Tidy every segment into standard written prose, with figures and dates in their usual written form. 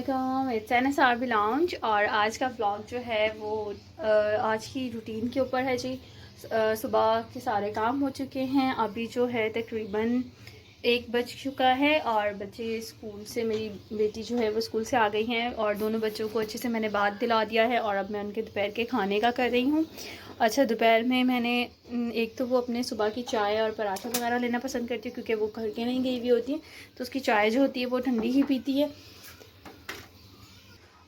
अस्सलामुअलैकुम, it's NSRB lounge. और आज का व्लॉग जो है वो आज की रूटीन के ऊपर है जी। सुबह के सारे काम हो चुके हैं, अभी जो है तकरीबन 1 बज चुका है और बच्चे स्कूल से, मेरी बेटी जो है वो स्कूल से आ गई हैं और दोनों बच्चों को अच्छे से मैंने बात दिला दिया है और अब मैं उनके दोपहर के खाने का कर रही हूँ। अच्छा, दोपहर में मैंने एक तो वो अपने सुबह की चाय और पराठा वगैरह लेना पसंद करती है क्योंकि वो घर के नहीं गई हुई होती है, तो उसकी चाय जो होती है वो ठंडी ही पीती है।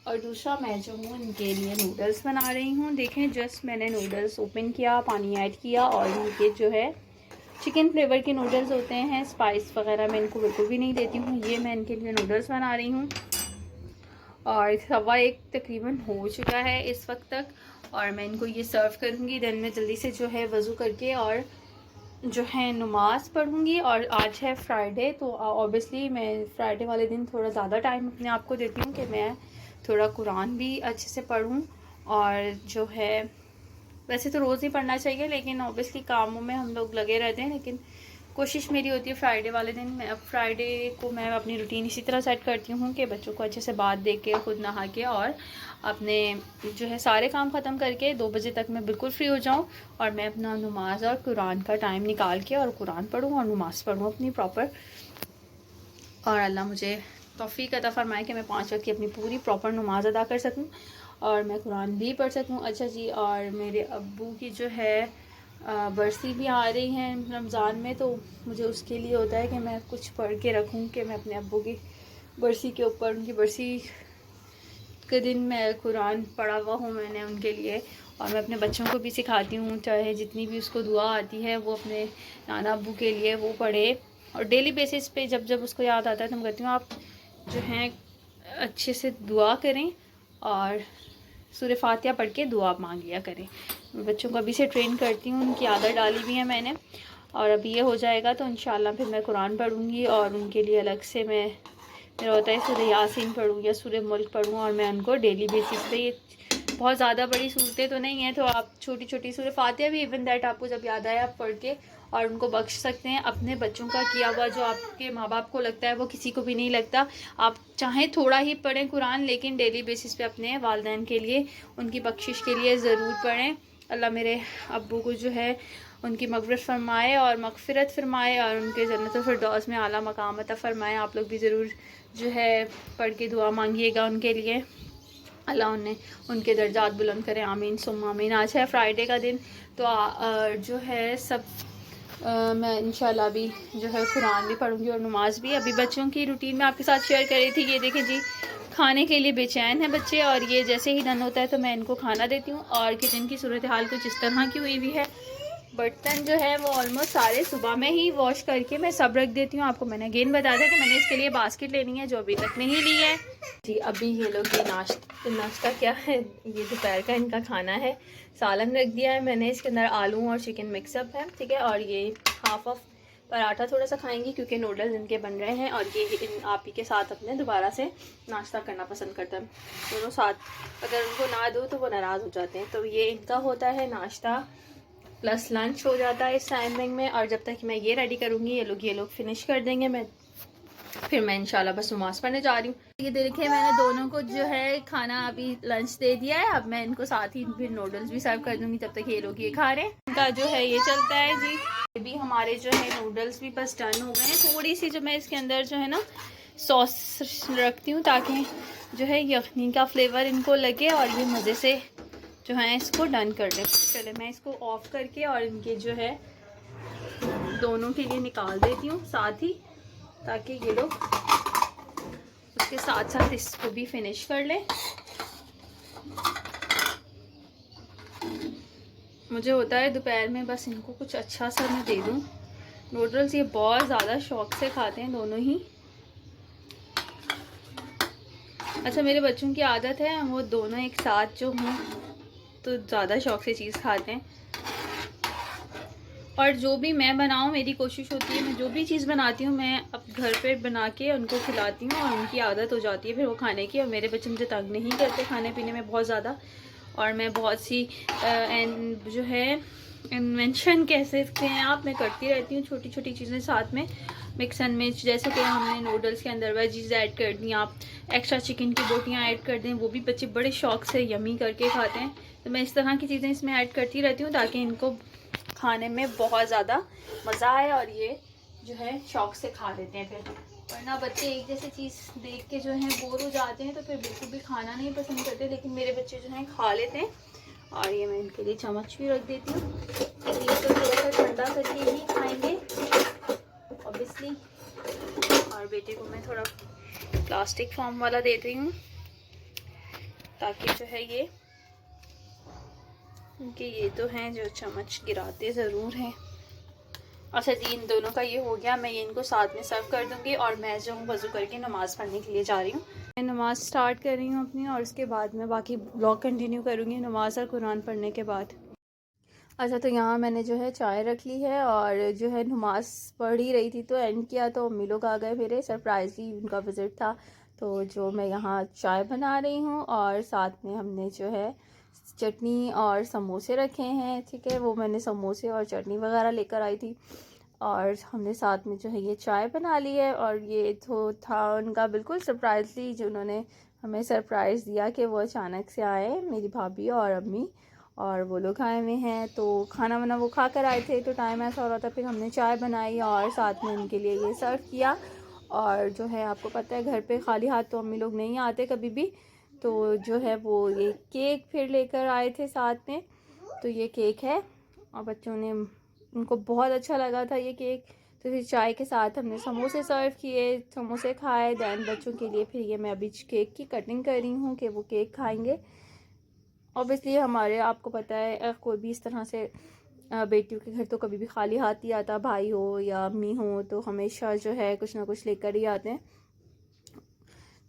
और दूसरा मैं जो हूँ इनके लिए नूडल्स बना रही हूँ। देखें, जस्ट मैंने नूडल्स ओपन किया, पानी ऐड किया और इनके जो है चिकन फ्लेवर के नूडल्स होते हैं, स्पाइस वगैरह मैं इनको बिल्कुल भी नहीं देती हूँ। ये मैं इनके लिए नूडल्स बना रही हूँ और 1:15 तकरीबन हो चुका है इस वक्त तक और मैं इनको ये सर्व करूँगी। देन मैं जल्दी से जो है वज़ू करके और जो है नमाज़ पढ़ूँगी। और आज है फ्राइडे, तो ऑब्वियसली मैं फ्राइडे वाले दिन थोड़ा ज़्यादा टाइम अपने आप को देती हूँ कि मैं थोड़ा कुरान भी अच्छे से पढूं। और जो है वैसे तो रोज़ ही पढ़ना चाहिए, लेकिन ऑब्वियसली कामों में हम लोग लगे रहते हैं, लेकिन कोशिश मेरी होती है फ्राइडे वाले दिन मैं, अब फ्राइडे को मैं अपनी रूटीन इसी तरह सेट करती हूँ कि बच्चों को अच्छे से बात दे के, खुद नहा के और अपने जो है सारे काम ख़त्म करके 2 बजे तक मैं बिल्कुल फ्री हो जाऊँ और मैं अपना नमाज और कुरान का टाइम निकाल के और कुरान पढूँ और नमाज पढूँ अपनी प्रॉपर। और अल्लाह मुझे तौफीक अता फ़रमाए कि मैं 5 वक्त की अपनी पूरी प्रॉपर नमाज़ अदा कर सकूं और मैं कुरान भी पढ़ सकूं। अच्छा जी, और मेरे अब्बू की जो है बरसी भी आ रही है रमज़ान में, तो मुझे उसके लिए होता है कि मैं कुछ पढ़ के रखूं कि मैं अपने अब्बू की बरसी के ऊपर, उनकी बरसी के दिन मैं कुरान पढ़ा हुआ हूँ मैंने उनके लिए। और मैं अपने बच्चों को भी सिखाती हूँ, चाहे जितनी भी उसको दुआ आती है वो अपने नाना अब्बू के लिए वो पढ़े। और डेली बेसिस पे जब जब उसको याद आता है तो मैं कहती हूँ आप जो हैं अच्छे से दुआ करें और सूरह फातिहा पढ़ के दुआ मांग लिया करें। मैं बच्चों को अभी से ट्रेन करती हूँ, उनकी आदत डाली भी है मैंने। और अभी ये हो जाएगा तो इंशाल्लाह फिर मैं कुरान पढ़ूँगी और उनके लिए अलग से मेरा होता है सूरह यासीन पढ़ूँ या सूरह मुल्क पढ़ूँ। और मैं उनको डेली बेसिस पे, ये बहुत ज़्यादा बड़ी सूरतें तो नहीं हैं, तो आप छोटी छोटी सूरह फातिहा भी इवन दैट आपको जब याद आए आप पढ़ के और उनको बख्श सकते हैं। अपने बच्चों का किया हुआ जो आपके माँ बाप को लगता है वो किसी को भी नहीं लगता। आप चाहें थोड़ा ही पढ़ें कुरान, लेकिन डेली बेसिस पे अपने वालिदैन के लिए, उनकी बख्शिश के लिए ज़रूर पढ़ें। अल्लाह मेरे अब्बू को जो है उनकी मग़फ़िरत फ़रमाए और मग़फ़िरत फ़रमाए और उनके जन्नतुल फ़िरदौस में आला मकाम अता फ़रमाए। आप लोग भी ज़रूर जो है पढ़ के दुआ मांगिएगा उनके लिए, अल्लाह उन्हें उनके दर्जात बुलंद करे, आमीन सुम्मा आमीन। आज है फ्राइडे का दिन, तो जो है सब मैं इंशाल्लाह भी जो है कुरान भी पढ़ूँगी और नमाज भी। अभी बच्चों की रूटीन में आपके साथ शेयर कर रही थी। ये देखें जी, खाने के लिए बेचैन है बच्चे और ये जैसे ही डन होता है तो मैं इनको खाना देती हूँ। और किचन की सूरत हाल कुछ इस तरह की हुई है, बर्तन जो है वो ऑलमोस्ट सारे सुबह में ही वॉश करके मैं सब रख देती हूँ। आपको मैंने अगेन बताया था कि मैंने इसके लिए बास्केट लेनी है जो अभी तक नहीं ली है जी। अभी ये लोग ये नाश्ता क्या है, ये दोपहर का इनका खाना है। सालन रख दिया है मैंने, इसके अंदर आलू और चिकन मिक्सअप है, ठीक है। और ये हाफ ऑफ पराठा थोड़ा सा खाएंगी क्योंकि नूडल्स इनके बन रहे हैं और ये आप ही के साथ अपने दोबारा से नाश्ता करना पसंद करता है दोनों साथ। अगर उनको ना दो तो वो नाराज़ हो जाते हैं। तो ये इनका होता है नाश्ता प्लस लंच हो जाता है इस टाइमिंग में। और जब तक मैं ये रेडी करूँगी ये लोग फिनिश कर देंगे, फिर मैं इंशाल्लाह बस नमाज़ पढ़ने जा रही हूँ। ये देखिए मैंने दोनों को जो है खाना अभी लंच दे दिया है, अब मैं इनको साथ ही फिर नूडल्स भी सर्व कर दूँगी, तब तक ये लोग ये खा रहे हैं। इनका जो है ये चलता है जी। ये भी हमारे जो है नूडल्स भी बस डन हो गए हैं। थोड़ी सी जो मैं इसके अंदर जो है ना सॉस रखती हूँ ताकि जो है यखनी का फ्लेवर इनको लगे और ये मज़े से जो है इसको डन कर दें। चले मैं इसको ऑफ करके और इनके जो है दोनों के लिए निकाल देती हूँ साथ ही, ताकि ये लोग उसके साथ साथ इसको भी फिनिश कर लें। मुझे होता है दोपहर में बस इनको कुछ अच्छा सा मैं दे दूँ। नूडल्स ये बहुत ज़्यादा शौक से खाते हैं दोनों ही। अच्छा, मेरे बच्चों की आदत है वो दोनों एक साथ जो हों तो ज़्यादा शौक से चीज़ खाते हैं। और जो भी मैं बनाऊँ मेरी कोशिश होती है, मैं जो भी चीज़ बनाती हूँ मैं अब घर पे बना के उनको खिलाती हूँ और उनकी आदत हो जाती है फिर वो खाने की। और मेरे बच्चे मुझे तंग नहीं करते खाने पीने में बहुत ज़्यादा। और मैं बहुत सी जो है इन्वेंशन कह सकते हैं आप, मैं करती रहती हूँ छोटी छोटी चीज़ें साथ में। Mix and match. जैसे कि हमने नूडल्स के अंदर वेजीज ऐड कर दी, आप एक्स्ट्रा चिकन की बोटियाँ ऐड कर दें, वो भी बच्चे बड़े शौक से यमी करके खाते हैं। तो मैं इस तरह की चीज़ें इसमें ऐड करती रहती हूँ ताकि इनको खाने में बहुत ज़्यादा मज़ा आए और ये जो है शौक से खा लेते हैं। फिर वरना बच्चे एक जैसी चीज़ देख के जो है बोर हो जाते हैं तो फिर बिल्कुल भी खाना नहीं पसंद करते, लेकिन मेरे बच्चे जो हैं खा लेते हैं। और ये मैं इनके लिए चम्मच भी रख देती हूँ, ये तो थोड़ा सा ठंडा करके ही खाएंगे ऑब्वियसली। और बेटे को मैं थोड़ा प्लास्टिक फॉर्म वाला देती हूँ ताकि जो है ये, क्योंकि ये तो हैं जो चम्मच गिराते ज़रूर हैं। अच्छा जी, इन दोनों का ये हो गया, मैं ये इनको साथ में सर्व कर दूँगी और मैं जो हूँ वज़ू करके नमाज़ पढ़ने के लिए जा रही हूँ। मैं नमाज़ स्टार्ट कर रही हूँ अपनी और उसके बाद मैं बाकी ब्लॉग कंटिन्यू करूँगी नमाज़ और कुरान पढ़ने के बाद। अच्छा, तो यहाँ मैंने जो है चाय रख ली है और जो है नमाज़ पढ़ ही रही थी तो एंड किया तो अम्मी लोग आ गए मेरे, सरप्राइजली उनका विज़िट था। तो जो मैं यहाँ चाय बना रही हूँ और साथ में हमने जो है चटनी और समोसे रखे हैं, ठीक है। वो मैंने समोसे और चटनी वगैरह लेकर आई थी और हमने साथ में जो है ये चाय बना ली है। और ये तो था उनका बिल्कुल सरप्राइजली, जो उन्होंने हमें सरप्राइज़ दिया कि वो अचानक से आए, मेरी भाभी और अम्मी, और वो लोग आए हुए हैं। तो खाना वाना वो खा कर आए थे तो टाइम ऐसा हो रहा था, फिर हमने चाय बनाई और साथ में उनके लिए ये सर्व किया। और जो है आपको पता है घर पे खाली हाथ तो अम्मी लोग नहीं आते कभी भी, तो जो है वो ये केक फिर लेकर आए थे साथ में। तो ये केक है और बच्चों ने, उनको बहुत अच्छा लगा था ये केक। तो फिर चाय के साथ हमने समोसे सर्व किए, समोसे खाए। दैन बच्चों के लिए फिर ये मैं अभी केक की कटिंग कर रही हूँ कि वो केक खाएंगे। ऑब्वियसली हमारे, आपको पता है कोई भी इस तरह से बेटियों के घर तो कभी भी खाली हाथ ही आता, भाई हो या अम्मी हो तो हमेशा जो है कुछ ना कुछ लेकर ही आते हैं।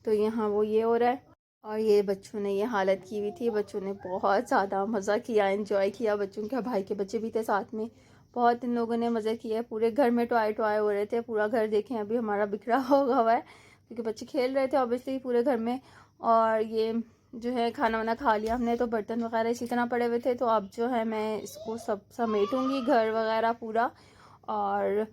तो यहाँ वो ये हो रहा है और ये बच्चों ने ये हालत की हुई थी। बच्चों ने बहुत ज़्यादा मज़ा किया, एंजॉय किया। बच्चों के भाई के बच्चे भी थे साथ में, बहुत इन लोगों ने मज़े किए। पूरे घर में टॉय टॉय हो रहे थे, पूरा घर देखें अभी हमारा बिखरा हुआ है क्योंकि बच्चे खेल रहे थे ऑब्वियसली पूरे घर में। और ये जो है खाना वाना खा लिया हमने, तो बर्तन वगैरह इसी तरह पड़े हुए थे। तो अब जो है मैं इसको सब समेटूँगी घर वगैरह पूरा। और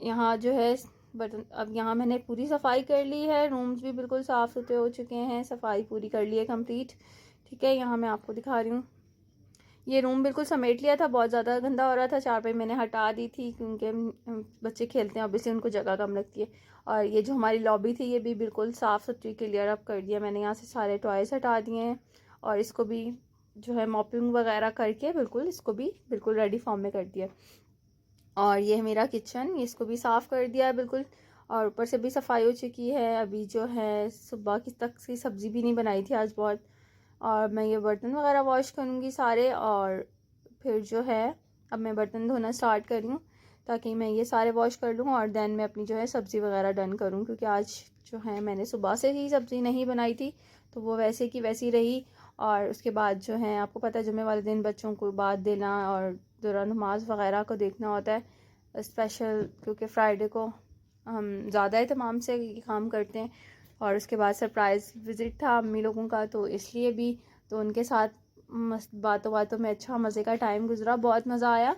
यहाँ जो है बर्तन, अब यहाँ मैंने पूरी सफाई कर ली है, रूम्स भी बिल्कुल साफ़ सुथरे हो चुके हैं, सफाई पूरी कर ली है कंप्लीट, ठीक है। यहाँ मैं आपको दिखा रही हूँ, ये रूम बिल्कुल समेट लिया था, बहुत ज़्यादा गंदा हो रहा था। चारपाई मैंने हटा दी थी क्योंकि बच्चे खेलते हैं ऑब्वियसली, उनको जगह कम लगती है। और ये जो हमारी लॉबी थी ये भी बिल्कुल साफ़ सुथरी क्लियर अप कर दिया मैंने, यहाँ से सारे टॉयस हटा दिए हैं और इसको भी जो है मॉपिंग वगैरह करके बिल्कुल इसको भी बिल्कुल रेडी फॉर्म में कर दिया। और ये है मेरा किचन, इसको भी साफ़ कर दिया है बिल्कुल और ऊपर से भी सफाई हो चुकी है। अभी जो है सुबह की तक की सब्ज़ी भी नहीं बनाई थी आज बहुत। और मैं ये बर्तन वगैरह वॉश करूँगी सारे और फिर जो है अब मैं बर्तन धोना स्टार्ट कर रही हूँ ताकि मैं ये सारे वॉश कर लूँ और दैन मैं अपनी जो है सब्ज़ी वगैरह डन करूँ, क्योंकि आज जो है मैंने सुबह से ही सब्ज़ी नहीं बनाई थी तो वो वैसे की वैसी रही। और उसके बाद जो है आपको पता है जुम्मे वाले दिन बच्चों को बात देना और दौरान नमाज वगैरह को देखना होता है स्पेशल, क्योंकि फ्राइडे को हम ज़्यादा एहतमाम से काम करते हैं। और उसके बाद सरप्राइज़ विज़िट था अम्मी लोगों का, तो इसलिए भी तो उनके साथ मस्त बातों बातों में अच्छा मज़े का टाइम गुजरा, बहुत मज़ा आया।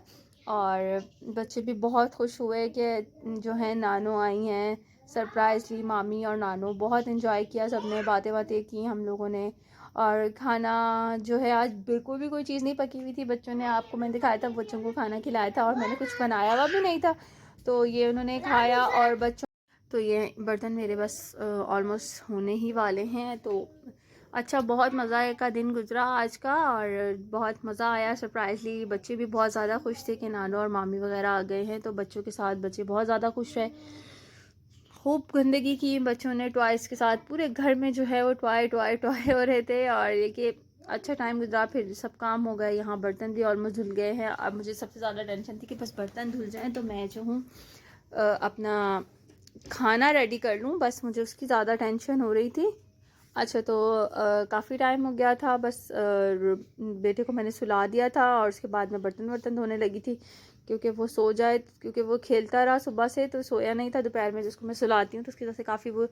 और बच्चे भी बहुत खुश हुए कि जो है नानो आई हैं, सरप्राइजली मामी और नानो, बहुत इन्जॉय किया सब ने, बातें बातें की हम लोगों ने। और खाना जो है आज बिल्कुल भी कोई चीज़ नहीं पकी हुई थी, बच्चों ने, आपको मैंने दिखाया था बच्चों को खाना खिलाया था और मैंने कुछ बनाया हुआ भी नहीं था, तो ये उन्होंने खाया। और बच्चों, तो ये बर्तन मेरे बस ऑलमोस्ट होने ही वाले हैं। तो अच्छा, बहुत मज़ा का दिन गुजरा आज का और बहुत मज़ा आया। सरप्राइजली बच्चे भी बहुत ज़्यादा खुश थे कि नानो और मामी वगैरह आ गए हैं, तो बच्चों के साथ बच्चे बहुत ज़्यादा खुश रहे। खूब गंदगी की बच्चों ने टॉयज़ के साथ, पूरे घर में जो है वो टॉय टॉय टॉय हो रहे थे। और ये कि अच्छा टाइम गुजरा, फिर सब काम हो गए, यहाँ बर्तन भी ऑलमोस्ट धुल गए हैं। अब मुझे सबसे ज़्यादा टेंशन थी कि बस बर्तन धुल जाएँ तो मैं जो हूँ अपना खाना रेडी कर लूँ, बस मुझे उसकी ज़्यादा टेंशन हो रही थी। अच्छा, तो काफ़ी टाइम हो गया था, बस बेटे को मैंने सुला दिया था और उसके बाद मैं बर्तन वर्तन धोने लगी थी क्योंकि वो सो जाए, क्योंकि वो खेलता रहा सुबह से तो सोया नहीं था। दोपहर में जिसको मैं सुलाती हूँ तो उसकी वजह से काफ़ी वो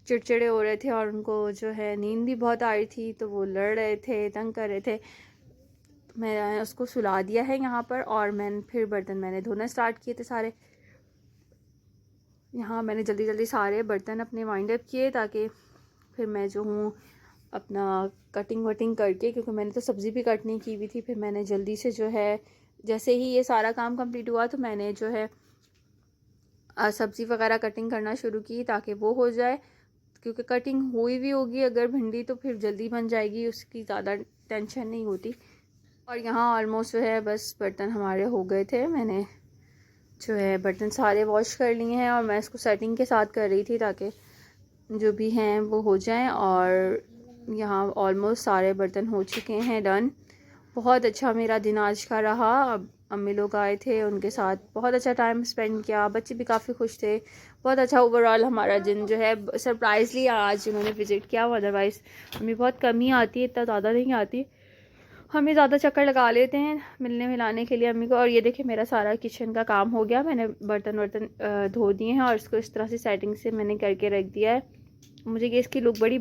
चिड़चिड़े हो रहे थे और उनको जो है नींद भी बहुत आ रही थी, तो वो लड़ रहे थे, तंग कर रहे थे। मैं उसको सुला दिया है यहाँ पर और फिर बर्तन मैंने धोना स्टार्ट किए थे सारे। यहाँ मैंने जल्दी जल्दी सारे बर्तन अपने वाइंड अप किए ताकि फिर मैं जो हूँ अपना कटिंग वटिंग करके, क्योंकि मैंने तो सब्ज़ी भी कट नहीं की हुई थी, फिर मैंने जल्दी से जो है जैसे ही ये सारा काम कंप्लीट हुआ तो मैंने जो है सब्ज़ी वगैरह कटिंग करना शुरू की ताकि वो हो जाए, क्योंकि कटिंग हुई भी होगी अगर भिंडी तो फिर जल्दी बन जाएगी, उसकी ज़्यादा टेंशन नहीं होती। और यहाँ ऑलमोस्ट जो है बस बर्तन हमारे हो गए थे, मैंने जो है बर्तन सारे वॉश कर लिए हैं और मैं इसको सेटिंग के साथ कर रही थी ताकि जो भी हैं वो हो जाएं। और यहाँ ऑलमोस्ट सारे बर्तन हो चुके हैं डन। बहुत अच्छा मेरा दिन आज का रहा। अब अम्मी लोग आए थे, उनके साथ बहुत अच्छा टाइम स्पेंड किया, बच्चे भी काफ़ी खुश थे। बहुत अच्छा ओवरऑल हमारा दिन जो है। सरप्राइजली आज उन्होंने विज़िट किया, अदरवाइज़ अम्मी बहुत कम ही आती है, इतना ज़्यादा नहीं आती। हम ही ज़्यादा चक्कर लगा लेते हैं मिलने मिलाने के लिए अम्मी को। और ये देखिए मेरा सारा किचन का काम हो गया, मैंने बर्तन वर्तन धो दिए हैं और इसको इस तरह से सेटिंग से मैंने करके रख दिया है। मुझे गैस की लुक बड़ी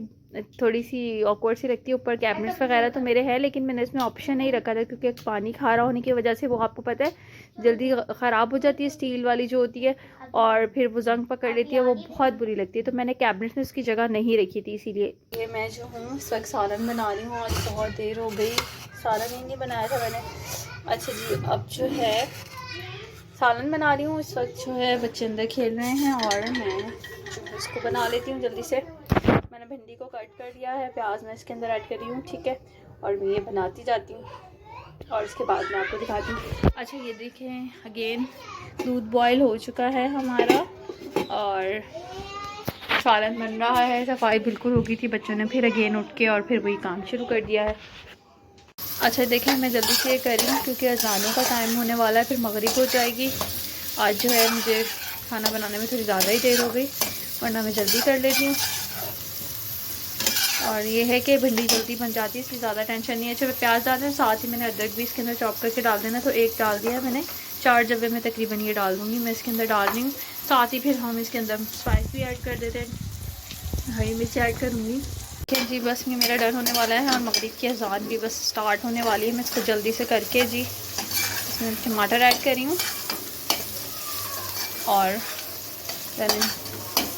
थोड़ी सी ऑकवर्ड सी लगती है, ऊपर कैबिनेट्स वगैरह तो मेरे हैं लेकिन मैंने इसमें ऑप्शन नहीं रखा था क्योंकि पानी खारा होने की वजह से वो आपको पता है जल्दी ख़राब हो जाती है, स्टील वाली जो होती है, और फिर वो जंग पकड़ लेती है, वो बहुत बुरी लगती है। तो मैंने कैबिनेट में उसकी जगह नहीं रखी थी, इसीलिए। ये मैं जो हूँ इस वक्त सालन बना रही हूँ, आज बहुत देर हो गई, सालन ही नहीं बनाया था मैंने। अच्छा जी, अब जो है सालन बना रही हूँ इस वक्त, जो है बच्चे अंदर खेल रहे हैं और मैं जो इसको बना लेती हूँ जल्दी से। मैंने भिंडी को कट कर दिया है, प्याज मैं इसके अंदर ऐड कर रही हूँ, ठीक है, और मैं ये बनाती जाती हूँ और इसके बाद मैं आपको दिखाती हूँ। अच्छा ये देखें अगेन दूध बॉयल हो चुका है हमारा और सालन बन रहा है। सफाई बिल्कुल हो गई थी, बच्चों ने फिर अगेन उठ के और फिर वही काम शुरू कर दिया है। अच्छा देखें मैं जल्दी से ये कर रही हूँ क्योंकि अज़ानों का टाइम होने वाला है, फिर मगरिब हो जाएगी। आज जो है मुझे खाना बनाने में थोड़ी ज़्यादा ही देर हो गई, वरना मैं जल्दी कर लेती हूँ। और ये है कि भिंडी जल्दी बन जाती है, इसकी ज़्यादा टेंशन नहीं है। चलो प्याज डाल दें, साथ ही मैंने अदरक भी इसके अंदर चॉप करके डाल देना, तो एक डाल दिया मैंने, 4 डब्बे में तकरीबन ये डाल दूँगी मैं इसके अंदर डाल रही हूँ। साथ ही फिर हम इसके अंदर स्पाइस भी ऐड कर देते हैं, हरी मिर्च ऐड करूँगी। ठीक जी, बस ये मेरा डन होने वाला है और मगरिब की अज़ान भी बस स्टार्ट होने वाली है। मैं इसको जल्दी से करके जी इसमें टमाटर ऐड करी हूँ और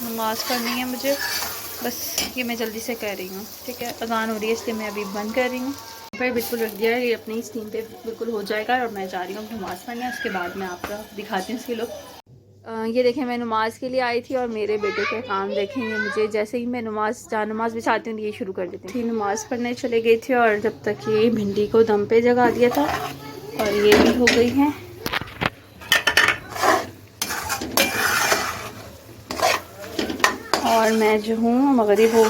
नमाज पढ़नी है मुझे, बस ये मैं जल्दी से कर रही हूँ। ठीक है, अज़ान हो रही है इसलिए मैं अभी बंद कर रही हूँ। फिर बिल्कुल रख दिया है, ये अपनी स्टीम पे बिल्कुल हो जाएगा और मैं जा रही हूँ नमाज़ पढ़ने, उसके बाद मैं आपको दिखाती हूँ इसके लोग। ये देखें मैं नमाज़ के लिए आई थी और मेरे बेटे के काम देखेंगे मुझे, जैसे ही मैं नमाज़ बिछाती हूँ ये शुरू कर देती थी। नमाज़ पढ़ने चले गई थी और जब तक ये भिंडी को दम पे जगा दिया था और ये भी हो गई हैं। और मैं जो हूँ मगरिब हो,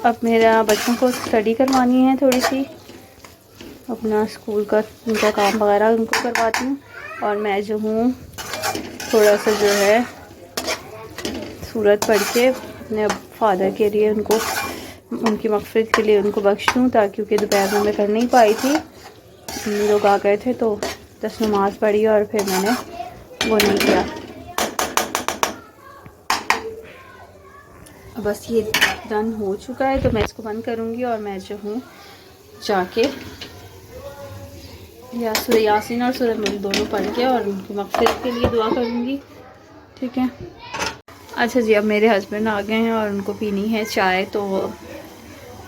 अब मेरा बच्चों को स्टडी करवानी है थोड़ी सी, अपना स्कूल का उनका काम वगैरह उनको करवाती हूँ और मैं जो हूँ थोड़ा सा जो है सूरत पढ़ के अपने फादर के लिए उनको उनकी मग़फ़िरत के लिए उनको बख्श दूँ, ताकि क्योंकि दोपहर में मैं कर नहीं पाई थी, लोग आ गए थे तो 10 नमाज़ पढ़ी और फिर मैंने वो नहीं किया। बस ये डन हो चुका है तो मैं इसको बंद करूँगी और मैं जो हूँ जाके या सूरह यासीन और सूरह मुल्क दोनों पढ़ के और उनकी मग़फ़िरत के लिए दुआ करूँगी। ठीक है। अच्छा जी, अब मेरे हस्बैंड आ गए हैं और उनको पीनी है चाय, तो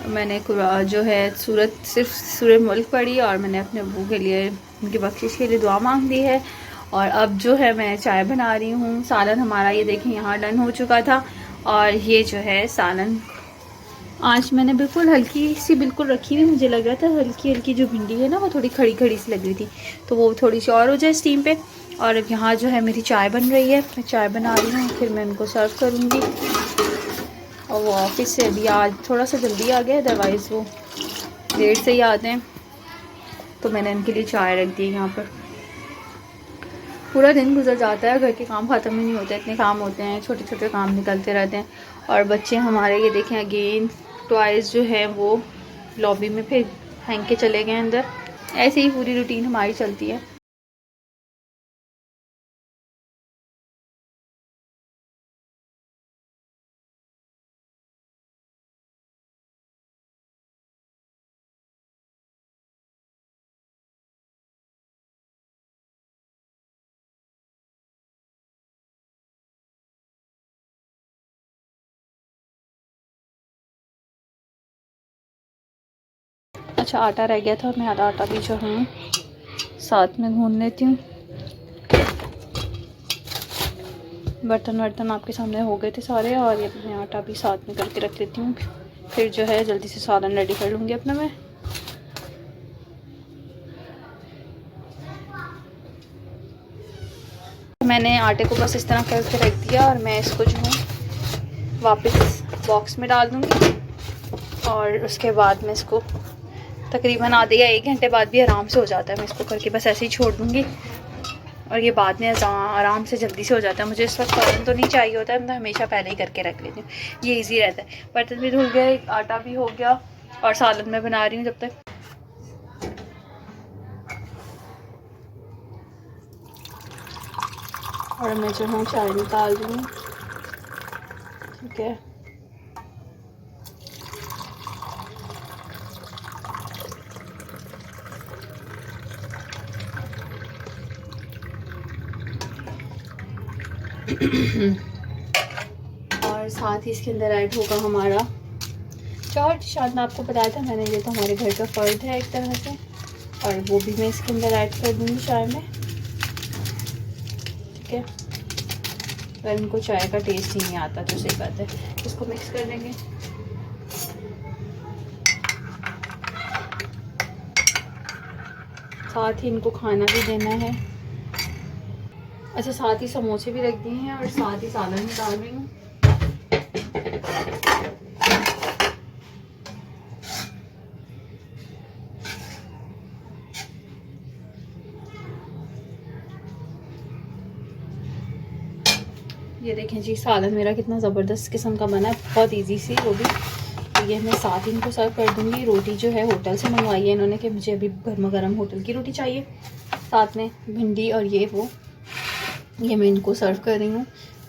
मैंने जो है सिर्फ सूरह मुल्क पढ़ी और मैंने अपने अब्बू के लिए उनकी बख्शिश के लिए दुआ मांग दी है। और अब जो है मैं चाय बना रही हूँ। सालन हमारा ये देखें यहाँ डन हो चुका था और ये जो है सालन आज मैंने बिल्कुल हल्की सी बिल्कुल रखी हुई, मुझे लग रहा था हल्की हल्की जो भिंडी है ना वो थोड़ी खड़ी खड़ी सी लग रही थी, तो वो थोड़ी सी और हो जाए स्टीम पे। और अब यहाँ जो है मेरी चाय बन रही है, मैं चाय बना रही हूँ, फिर मैं उनको सर्व करूँगी। और वो ऑफिस से अभी आज थोड़ा सा जल्दी आ गया, अदरवाइज़ वो लेट से ही आते हैं, तो मैंने उनके लिए चाय रख दी यहाँ पर। पूरा दिन गुजर जाता है, घर के काम ख़त्म ही नहीं होते, इतने काम होते हैं, छोटे छोटे काम निकलते रहते हैं। और बच्चे हमारे ये देखें अगेन टॉयज़ जो है वो लॉबी में फिर फेंक के चले गए अंदर। ऐसे ही पूरी रूटीन हमारी चलती है। अच्छा आटा रह गया था और मैं आटा भी जो हूँ साथ में गूंद लेती हूँ। बर्तन आपके सामने हो गए थे सारे और ये मैं आटा भी साथ में करके रख लेती हूँ। फिर जो है जल्दी से सालन रेडी कर लूँगी अपना मैं। मैंने आटे को बस इस तरह करके रख दिया और मैं इसको जो है वापस बॉक्स में डाल दूँगी और उसके बाद मैं इसको तकरीबन आधे या 1 घंटे बाद भी आराम से हो जाता है। मैं इसको करके बस ऐसे ही छोड़ दूँगी और ये बाद में आराम से जल्दी से हो जाता है। मुझे इस वक्त फ़ौरन तो नहीं चाहिए होता है, मैं हमेशा पहले ही करके रख लेती हूँ, ये इजी रहता है। बर्तन भी धुल गया, आटा भी हो गया और सालन मैं बना रही हूँ जब तक। और मैं जो हूँ चाय निकाल रही हूँ, ठीक है। और साथ ही इसके अंदर ऐड होगा हमारा चाट। शायद मैं आपको बताया था मैंने, ये तो हमारे घर का फ़र्द है एक तरह से, और वो भी मैं इसके अंदर ऐड कर दूँगी चाय में, ठीक है। अगर इनको चाय का टेस्ट ही नहीं आता तो सही बात है। इसको मिक्स कर देंगे। साथ ही इनको खाना भी देना है। अच्छा साथ ही समोसे भी रख दिए हैं और साथ ही सालन भी डाल रही हूँ। ये देखें जी सालन मेरा कितना ज़बरदस्त किस्म का बना है, बहुत इजी सी वो भी। तो ये मैं साथ ही इनको सर्व कर दूँगी। रोटी जो है होटल से मंगवाई है इन्होंने कि मुझे अभी गर्मा गर्म होटल की रोटी चाहिए, साथ में भिंडी और ये मैं इनको सर्व कर रही हूँ।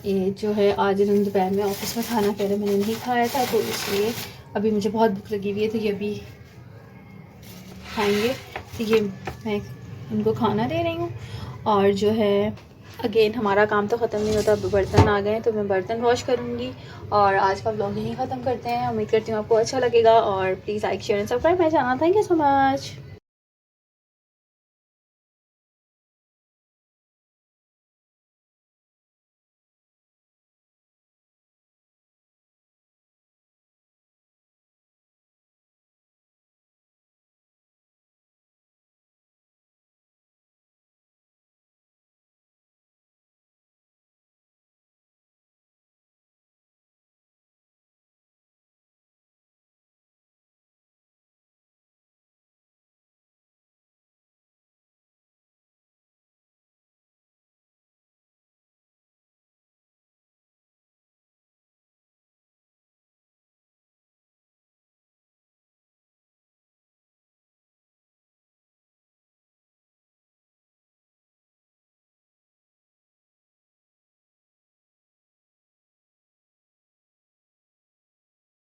ये जो है आज इन्होंने दोपहर में ऑफिस में खाना पहले मैंने नहीं खाया था, तो इसलिए अभी मुझे बहुत भूख लगी हुई है, तो ये अभी खाएंगे। तो ये मैं इनको खाना दे रही हूँ। और जो है अगेन हमारा काम तो ख़त्म नहीं होता, अब बर्तन आ गए तो मैं बर्तन वॉश करूँगी। और आज का व्लॉग यहीं ख़त्म करते हैं। उम्मीद करती हूँ आपको अच्छा लगेगा और please like share and subscribe my channel. Thank you so much.